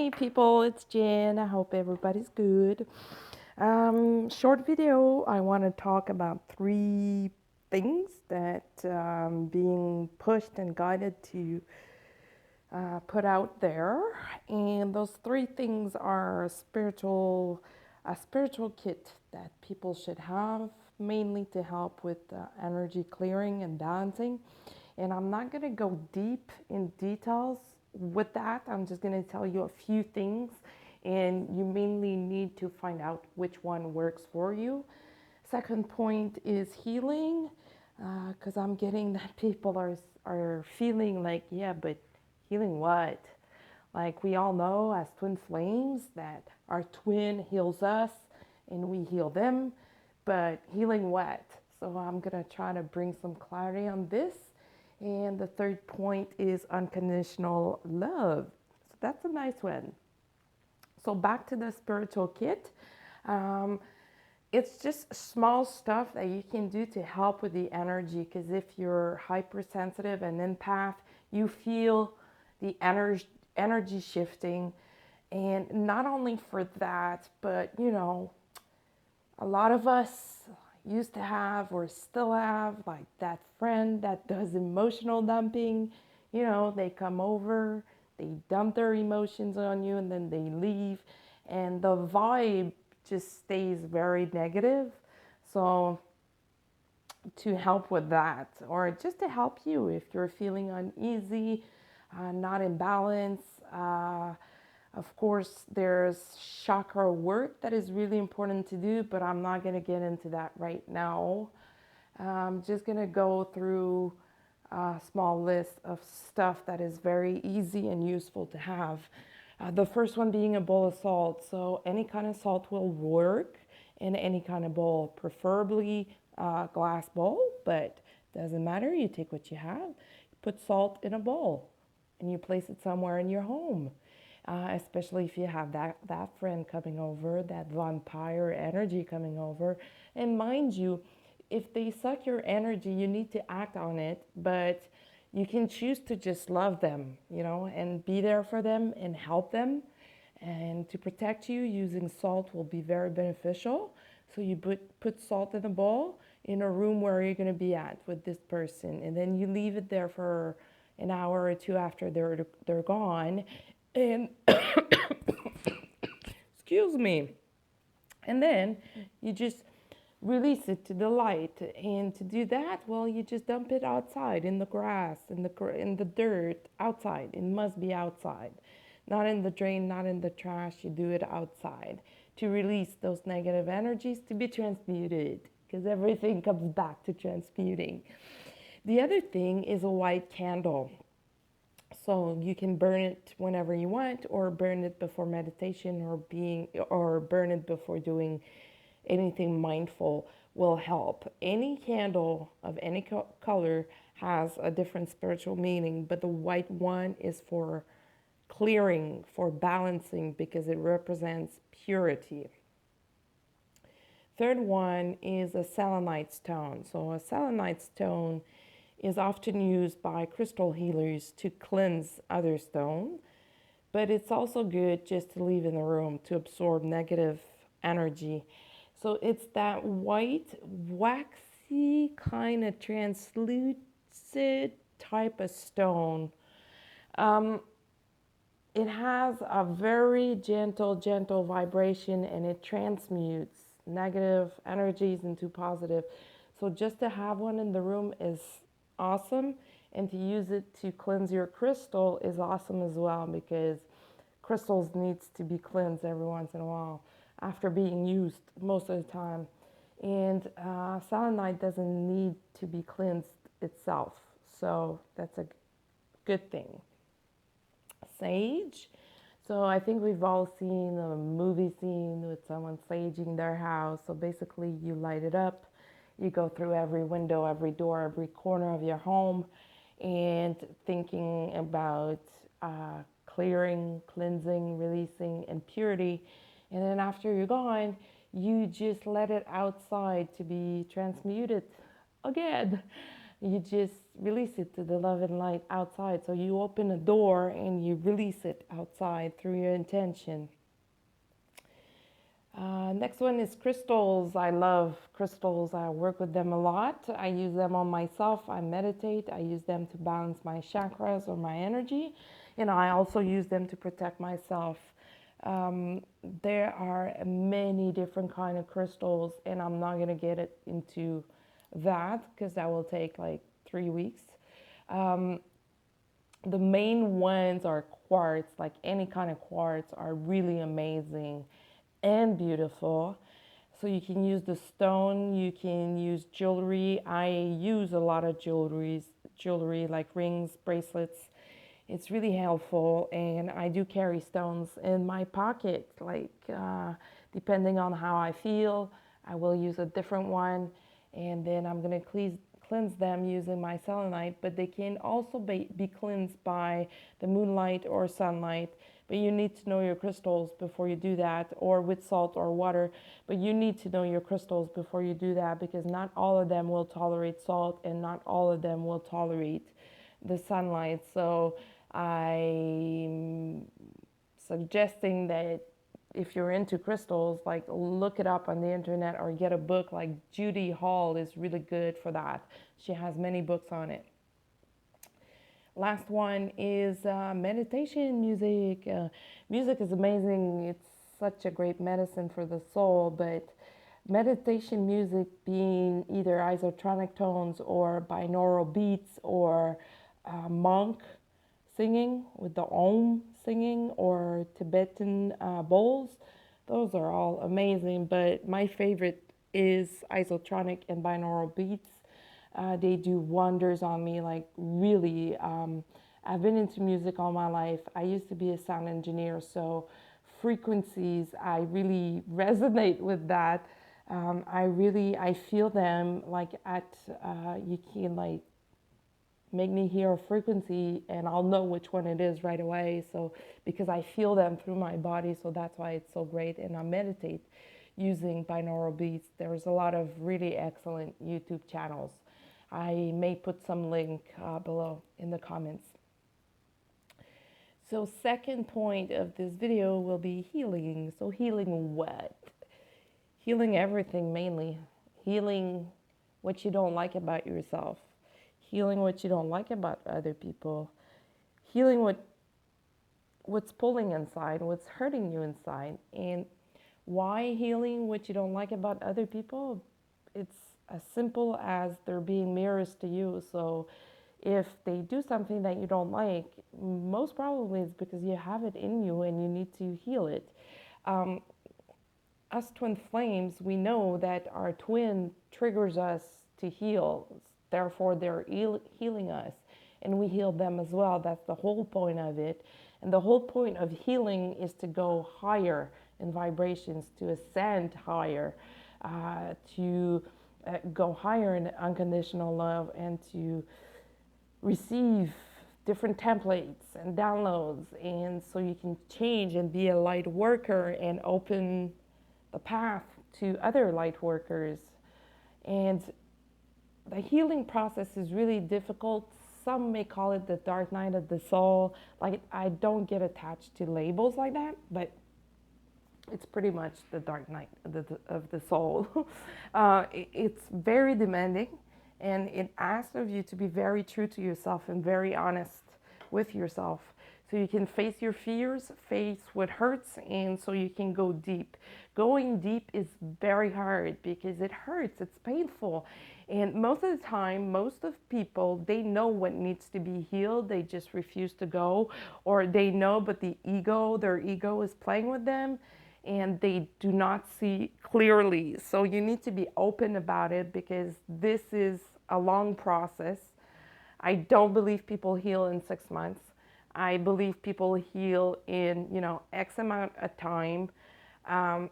Hey people, it's Jen. I hope everybody's good. Short video. I want to talk about three things that being pushed and guided to put out there, and those three things are a spiritual kit that people should have, mainly to help with energy clearing and balancing. And I'm not going to go deep in details with that. I'm just going to tell you a few things, and you mainly need to find out which one works for you. Second point is healing, because I'm getting that people are feeling like, yeah, but healing what? Like we all know as twin flames that our twin heals us and we heal them, but healing what? So I'm gonna try to bring some clarity on this. And the third point is unconditional love. So that's a nice one. So back to the spiritual kit. Um, it's just small stuff that you can do to help with the energy, because if you're hypersensitive and empath, you feel the energy shifting. And not only for that, but a lot of us used to have or still have like that friend that does emotional dumping. They come over, they dump their emotions on you, and then they leave, and the vibe just stays very negative. So to help with that, or just to help you if you're feeling uneasy, not in balance. Of course, there's chakra work that is really important to do, but I'm not going to get into that right now. I'm just going to go through a small list of stuff that is very easy and useful to have. The first one being a bowl of salt. So any kind of salt will work in any kind of bowl, preferably a glass bowl, but doesn't matter. You take what you have, put salt in a bowl, and you place it somewhere in your home. Especially if you have that friend coming over, that vampire energy coming over. And mind you, if they suck your energy, you need to act on it, but you can choose to just love them, and be there for them and help them. And to protect you, using salt will be very beneficial. So you put salt in a bowl in a room where you're going to be at with this person, and then you leave it there for an hour or two after they're gone, and excuse me, and then you just release it to the light. And to do that, well, you just dump it outside in the grass, in the dirt, outside. It must be outside, not in the drain, not in the trash. You do it outside to release those negative energies to be transmuted, because everything comes back to transmuting. The other thing is a white candle. So you can burn it whenever you want, or burn it before meditation, or burn it before doing anything mindful will help. Any candle of any color has a different spiritual meaning, but the white one is for clearing, for balancing, because it represents purity. Third one is a selenite stone. So a selenite stone is often used by crystal healers to cleanse other stone, but it's also good just to leave in the room to absorb negative energy. So it's that white, waxy, kind of translucent type of stone. Um, it has a very gentle vibration, and it transmutes negative energies into positive. So just to have one in the room is awesome, and to use it to cleanse your crystal is awesome as well, because crystals needs to be cleansed every once in a while after being used most of the time. And selenite doesn't need to be cleansed itself, so that's a good thing. Sage. So I think we've all seen a movie scene with someone saging their house. So basically you light it up, you go through every window, every door, every corner of your home, and thinking about clearing, cleansing, releasing, and purity. And then after you're gone, you just let it outside to be transmuted again. You just release it to the love and light outside. So you open a door and you release it outside through your intention. Next one is crystals. I love crystals. I work with them a lot. I use them on myself. I meditate. I use them to balance my chakras or my energy. And I also use them to protect myself. Um, there are many different kind of crystals, and I'm not going to get it into that because that will take like 3 weeks. Um, the main ones are quartz, like any kind of quartz are really amazing and beautiful. So you can use the stone, you can use jewelry. I use a lot of jewelry like rings, bracelets. It's really helpful, and I do carry stones in my pocket. Like depending on how I feel, I will use a different one, and then I'm gonna cleanse them using my selenite. But they can also be cleansed by the moonlight or sunlight. But you need to know your crystals before you do that, or with salt or water. But you need to know your crystals before you do that, because not all of them will tolerate salt, and not all of them will tolerate the sunlight. So I'm suggesting that if you're into crystals, like look it up on the internet or get a book. Like Judy Hall is really good for that. She has many books on it. Last one is meditation music. Music is amazing. It's such a great medicine for the soul, but meditation music being either isotronic tones or binaural beats or monk singing with the Om singing or Tibetan bowls, those are all amazing, but my favorite is isotronic and binaural beats. They do wonders on me, like really. I've been into music all my life. I used to be a sound engineer, so frequencies, I really resonate with that. I feel them like you can like make me hear a frequency and I'll know which one it is right away. So because I feel them through my body, so that's why it's so great. And I meditate using binaural beats. There's a lot of really excellent YouTube channels. I may put some link below in the comments. So second point of this video will be healing. So healing what? Healing everything mainly. Healing what you don't like about yourself. Healing what you don't like about other people. Healing what's pulling inside, what's hurting you inside. And why healing what you don't like about other people? It's as simple as they're being mirrors to you. So if they do something that you don't like, most probably it's because you have it in you and you need to heal it. Us twin flames, we know that our twin triggers us to heal. Therefore, they're healing us, and we heal them as well. That's the whole point of it. And the whole point of healing is to go higher in vibrations, to ascend higher, to go higher in unconditional love, and to receive different templates and downloads. And so you can change and be a light worker and open the path to other light workers. And the healing process is really difficult. Some may call it the dark night of the soul. Like, I don't get attached to labels like that, but it's pretty much the dark night of the soul. It's very demanding, and it asks of you to be very true to yourself and very honest with yourself. So you can face your fears, face what hurts, and so you can go deep. Going deep is very hard because it hurts, it's painful. And most of the time, most of people, they know what needs to be healed, they just refuse to go, or they know, but their ego is playing with them, and they do not see clearly. So you need to be open about it because this is a long process. I don't believe people heal in 6 months. I believe people heal in, X amount of time.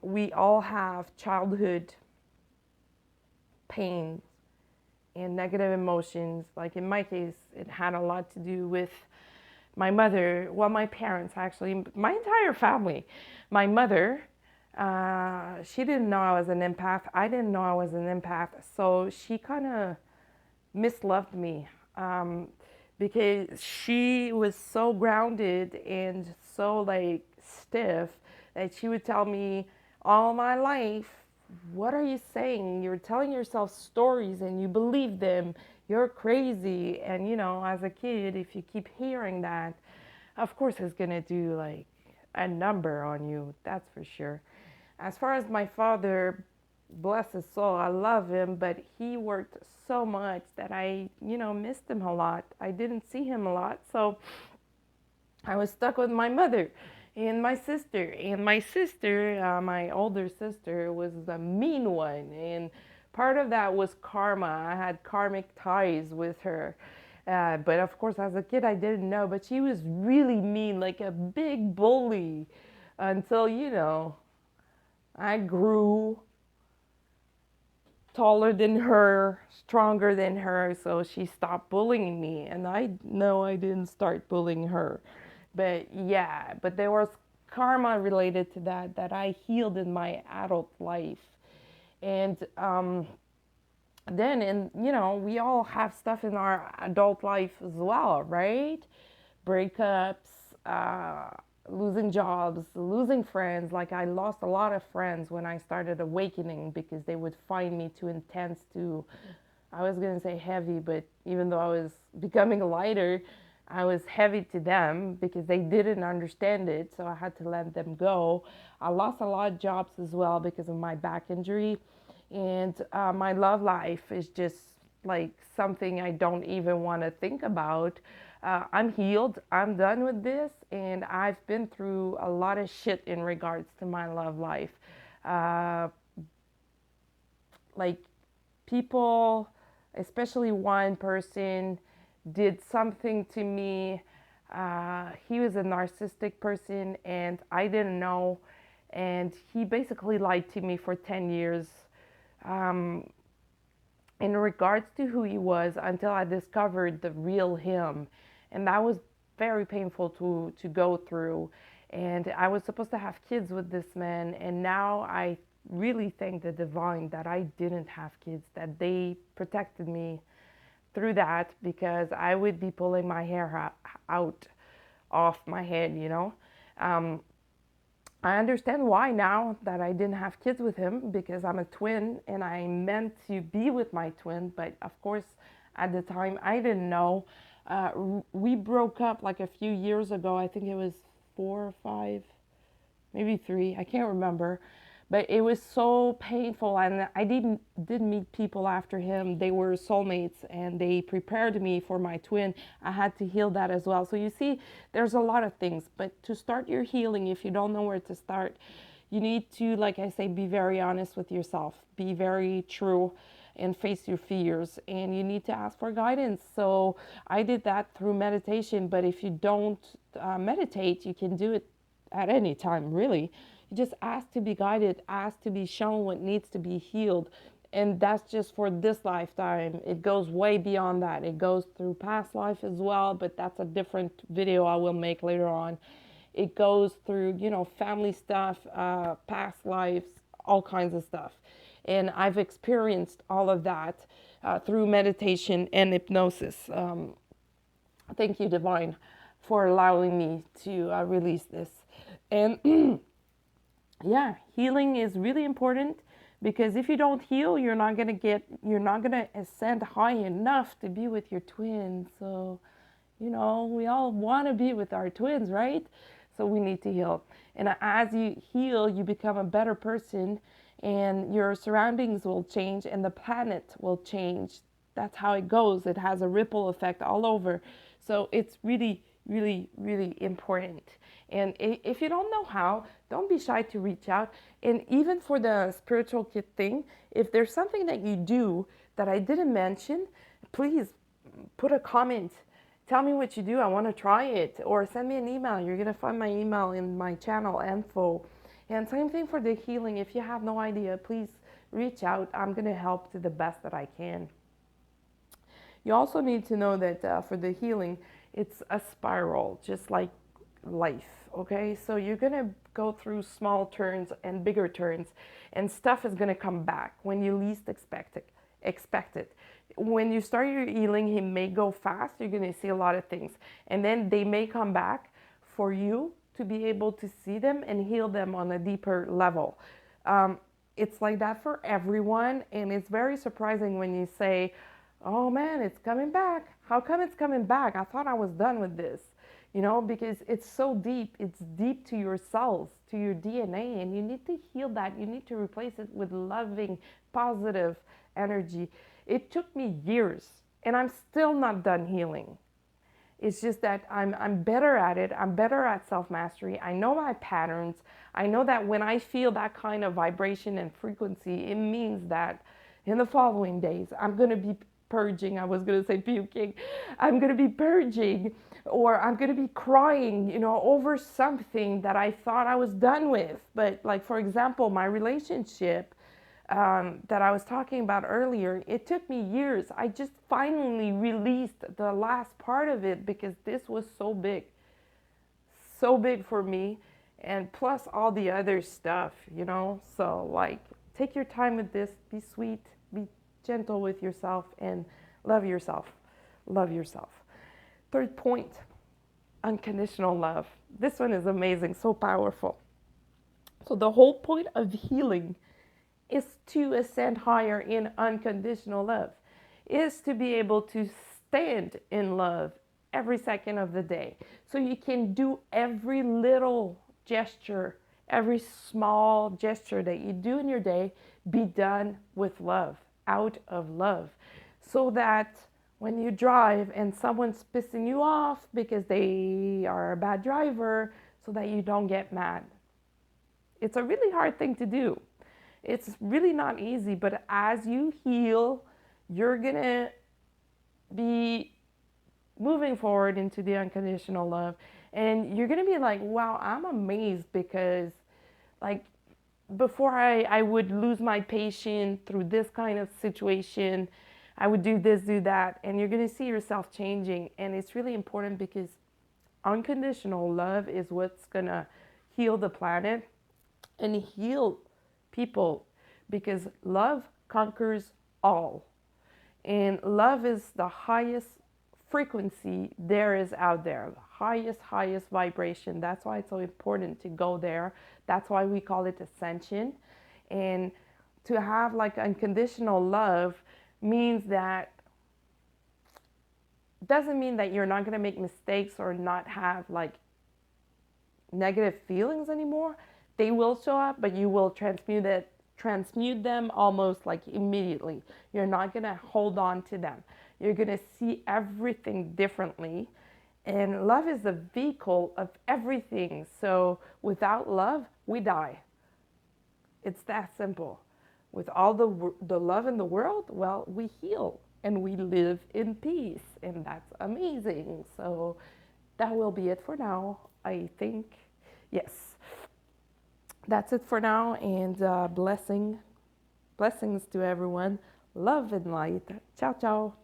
We all have childhood pain and negative emotions. Like in my case, it had a lot to do with my mother, well, my parents actually, my entire family. My mother, she didn't know I was an empath. I didn't know I was an empath. So she kind of misloved me, because she was so grounded and so like stiff that she would tell me all my life, what are you saying? You're telling yourself stories and you believe them. You're crazy. And you know, as a kid, if you keep hearing that, of course it's gonna do like a number on you, that's for sure. As far as my father, bless his soul, I love him, but he worked so much that I, you know, missed him a lot. I didn't see him a lot, so I was stuck with my mother and my sister. And my sister, my older sister, was the mean one. And part of that was karma. I had karmic ties with her. But of course, as a kid, I didn't know. But she was really mean, like a big bully, until, you know, I grew taller than her, stronger than her, so she stopped bullying me. And I know I didn't start bullying her. But yeah, but there was karma related to that that I healed in my adult life. And then, and you know, we all have stuff in our adult life as well, right? Breakups, uh, losing jobs, losing friends. Like I lost a lot of friends when I started awakening because they would find me too intense, too, I was going to say heavy, but even though I was becoming lighter, I was heavy to them because they didn't understand it. So I had to let them go. I lost a lot of jobs as well because of my back injury. And my love life is just like something I don't even want to think about. I'm healed. I'm done with this. And I've been through a lot of shit in regards to my love life. Uh, like people, especially one person, did something to me. He was a narcissistic person, and I didn't know. And he basically lied to me for 10 years um, in regards to who he was until I discovered the real him. And that was very painful to go through. And I was supposed to have kids with this man, and now I really thank the divine that I didn't have kids, that they protected me through that, because I would be pulling my hair out off my head, you know. Um, I understand why now that I didn't have kids with him, because I'm a twin and I meant to be with my twin. But of course, at the time, I didn't know. We broke up like a few years ago. I think it was 4 or 5, maybe 3. I can't remember. But it was so painful, and I did meet people after him. They were soulmates, and they prepared me for my twin. I had to heal that as well. So you see, there's a lot of things. But to start your healing, if you don't know where to start, you need to, like I say, be very honest with yourself. Be very true and face your fears, and you need to ask for guidance. So I did that through meditation. But if you don't meditate, you can do it at any time, really. You just ask to be guided, ask to be shown what needs to be healed. And that's just for this lifetime. It goes way beyond that. It goes through past life as well, but that's a different video I will make later on. It goes through, you know, family stuff, past lives, all kinds of stuff. And I've experienced all of that through meditation and hypnosis. Thank you, Divine, for allowing me to release this. And yeah, healing is really important, because if you don't heal, you're not gonna ascend high enough to be with your twins. So, you know, we all want to be with our twins, right? So we need to heal. And as you heal, you become a better person, and your surroundings will change, and the planet will change. That's how it goes. It has a ripple effect all over. So it's really, really, really important. And if you don't know how, don't be shy to reach out. And even for the spiritual kit thing, if there's something that you do that I didn't mention, please put a comment. Tell me what you do. I want to try it. Or send me an email. You're going to find my email in my channel info. And same thing for the healing. If you have no idea, please reach out. I'm going to help to the best that I can. You also need to know that for the healing, it's a spiral, just like life. Okay, so you're gonna go through small turns and bigger turns, and stuff is gonna come back when you least expect it. expect it. When you start your healing, it may go fast. You're going to see a lot of things. And then they may come back for you to be able to see them and heal them on a deeper level. It's like that for everyone. And it's very surprising when you say, oh man, it's coming back. How come it's coming back? I thought I was done with this. You know, because it's so deep. It's deep to your cells, to your DNA, and you need to heal that. You need to replace it with loving, positive energy. It took me years, and I'm still not done healing. It's just that I'm better at it. I'm better at self-mastery. I know my patterns. I know that when I feel that kind of vibration and frequency, it means that in the following days, I'm going to be purging. I was going to say puking. I'm going to be purging, or I'm going to be crying, you know, over something that I thought I was done with. But like, for example, my relationship that I was talking about earlier, it took me years. I just finally released the last part of it because this was so big for me, and plus all the other stuff, you know. So like, take your time with this, be sweet, be gentle with yourself, and love yourself. Love yourself. Third point, unconditional love. This one is amazing, so powerful. So the whole point of healing is to ascend higher in unconditional love, is to be able to stand in love every second of the day. So you can do every little gesture, every small gesture that you do in your day, be done with love, out of love. So that when you drive and someone's pissing you off because they are a bad driver, so that you don't get mad. It's a really hard thing to do. It's really not easy, but as you heal, you're going to be moving forward into the unconditional love. And you're going to be like, wow, I'm amazed, because like before I would lose my patience through this kind of situation. I would do this, do that, and you're going to see yourself changing. And it's really important, because unconditional love is what's going to heal the planet and heal people, because love conquers all. And love is the highest frequency there is out there, the highest vibration. That's why it's so important to go there. That's why we call it ascension. And to have like unconditional love means that, doesn't mean that you're not going to make mistakes or not have like negative feelings anymore. They will show up, but you will transmute them almost like immediately. You're not going to hold on to them. You're going to see everything differently. And love is the vehicle of everything. So without love, we die. It's that simple. With all the love in the world, well, we heal and we live in peace. And that's amazing. So that will be it for now, I think. Yes. That's it for now. And blessings to everyone. Love and light. Ciao, ciao.